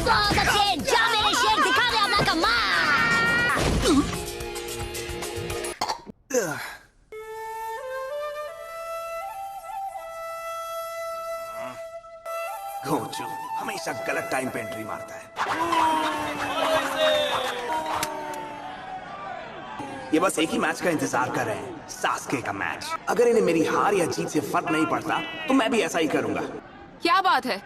बहुत अच्छे, जा मेरे शेर, दिखा दे अपना कमाल। घोंचू हमेशा गलत टाइम पे एंट्री मारता है। ये बस एक ही मैच का इंतजार कर रहे हैं, सास्के का मैच। अगर इन्हें मेरी हार या जीत से फर्क नहीं पड़ता तो मैं भी ऐसा ही करूंगा। क्या बात है,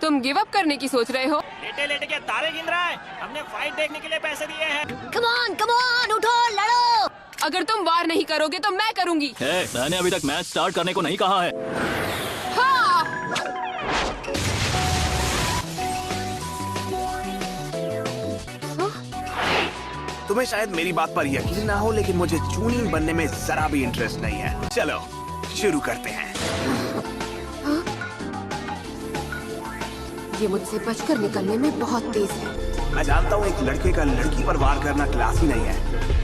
तुम गिव अप करने की सोच रहे हो? लेटे लेटे के तारे गिन रहा है। हमने फाइट देखने के लिए पैसे दिए हैं। कम ऑन, उठो, लड़ो। अगर तुम वार नहीं करोगे तो मैं करूंगी। मैंने अभी तक मैच स्टार्ट करने को नहीं कहा है। हाँ! तुम्हें शायद मेरी बात पर यकीन ना हो, लेकिन मुझे चूनी बनने में जरा भी इंटरेस्ट नहीं है। चलो शुरू करते हैं। ये मुझसे बचकर निकलने में बहुत तेज है। मैं जानता हूँ एक लड़के का लड़की पर वार करना क्लासी नहीं है,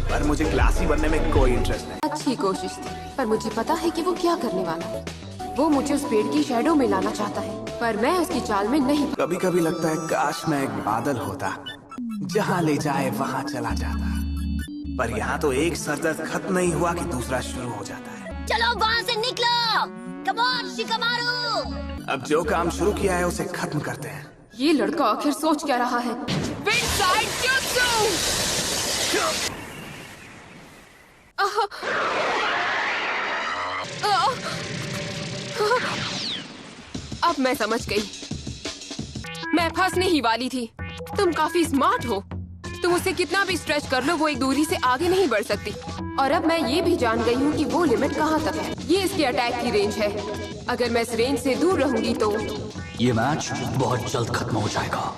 पर मुझे क्लासी बनने में कोई इंटरेस्ट नहीं। अच्छी कोशिश थी, पर मुझे पता है कि वो क्या करने वाला है। वो मुझे उस पेड़ की शैडो में लाना चाहता है, पर मैं उसकी चाल में नहीं। कभी कभी लगता है काश मैं एक बादल होता, जहाँ ले जाए वहाँ चला जाता। पर यहाँ तो एक सरदर्द खत्म नहीं हुआ कि दूसरा शुरू हो जाता है। चलो वहाँ से निकलो, कम ऑन शिकामारू। अब जो काम शुरू किया है उसे खत्म करते हैं। ये लड़का आखिर सोच क्या रहा है? विंडसाइड jutsu! अब मैं समझ गई, मैं फंसने ही वाली थी। तुम काफी स्मार्ट हो। तुम उसे कितना भी स्ट्रेच कर लो, वो एक दूरी से आगे नहीं बढ़ सकती। और अब मैं ये भी जान गई हूँ कि वो लिमिट कहाँ तक है। ये इसके अटैक की रेंज है। अगर मैं इस रेंज से दूर रहूंगी तो ये मैच बहुत जल्द खत्म हो जाएगा।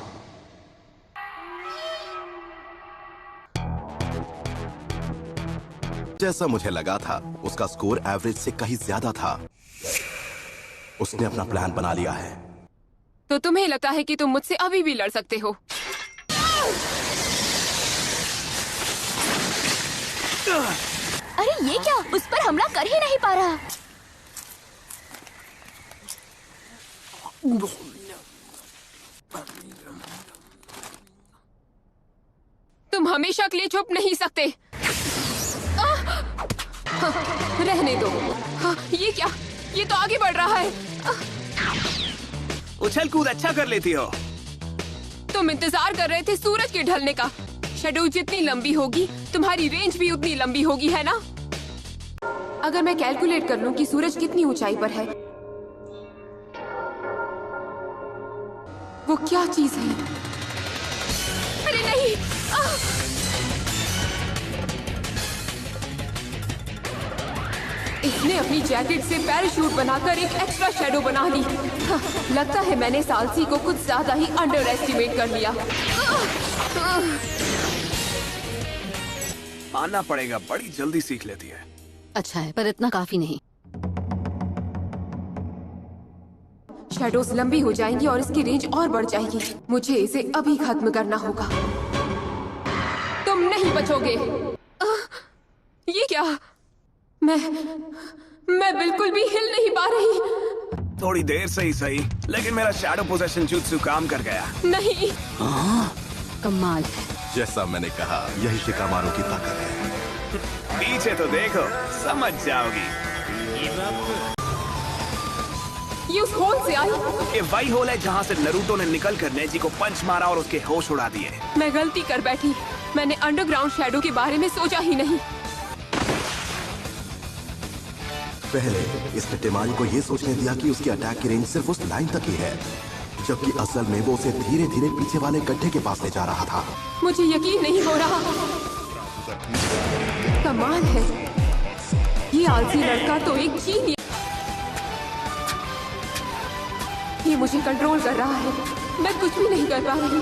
जैसा मुझे लगा था, उसका स्कोर एवरेज से कहीं ज्यादा था। उसने अपना प्लान बना लिया है। तो तुम्हें लगता है कि तुम मुझसे अभी भी लड़ सकते हो? अरे ये क्या, उस पर हमला कर ही नहीं पा रहा। तुम हमेशा के लिए छुप नहीं सकते। रहने दो। ये क्या, ये तो आगे बढ़ रहा है। उछल कूद अच्छा कर लेती हो। तुम इंतजार कर रहे थे सूरज के ढलने का। शैडो जितनी लंबी होगी, तुम्हारी रेंज भी उतनी लंबी होगी, है ना? अगर मैं कैलकुलेट कर लूं कि सूरज कितनी ऊंचाई पर है, वो क्या चीज है? अरे नहीं! इसने अपनी जैकेट से पैराशूट बनाकर एक एक्स्ट्रा शैडो बना ली। लगता है मैंने सालसी को कुछ ज्यादा ही अंडर एस्टिमेट कर लिया। मानना पड़ेगा, बड़ी जल्दी सीख लेती है। अच्छा है, पर इतना काफी नहीं। शैडोज लंबी हो जाएंगी और इसकी रेंज और बढ़ जाएगी। मुझे इसे अभी खत्म करना होगा। तुम नहीं बचोगे। ये क्या? मैं बिल्कुल भी हिल नहीं पा रही। थोड़ी देर से ही सही, लेकिन मेरा शैडो पोजेशन जुत्सु काम कर गया। नहीं। कमाल है। जैसा मैंने कहा, यही शिकामारू की ताकत है। पीछे तो देखो, समझ जाओगी। ये उस होल से आई। ये वही होल है जहाँ से नरूटो ने निकलकर नेजी को पंच मारा और उसके होश उड़ा दिए। मैं गलती कर बैठी। मैंने अंडरग्राउंड शैडो के बारे में सोचा ही नहीं। पहले इसने टेमारी को ये सोचने दिया कि उसकी अटैक की रेंज सिर्फ उस लाइन तक ही है, जबकि असल में वो उसे धीरे धीरे पीछे वाले गड्ढे के पास ले जा रहा था। मुझे यकीन नहीं हो रहा। कमाल है, ये आलसी लड़का तो एक जीनियस। ये मुझे कंट्रोल कर रहा है। मैं कुछ भी नहीं कर पा रही।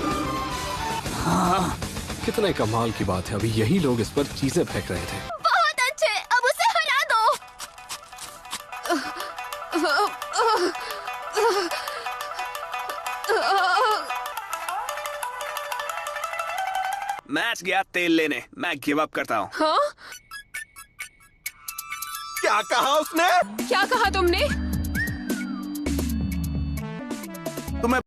हाँ, कितने कमाल की बात है। अभी यही लोग इस पर चीजें फेंक रहे थे। बहुत अच्छे, अब उसे हरा दो। मैच गया तेल लेने, मैं गिव अप करता हूँ। हाँ? क्या कहा उसने? क्या कहा तुमने? तुम्हें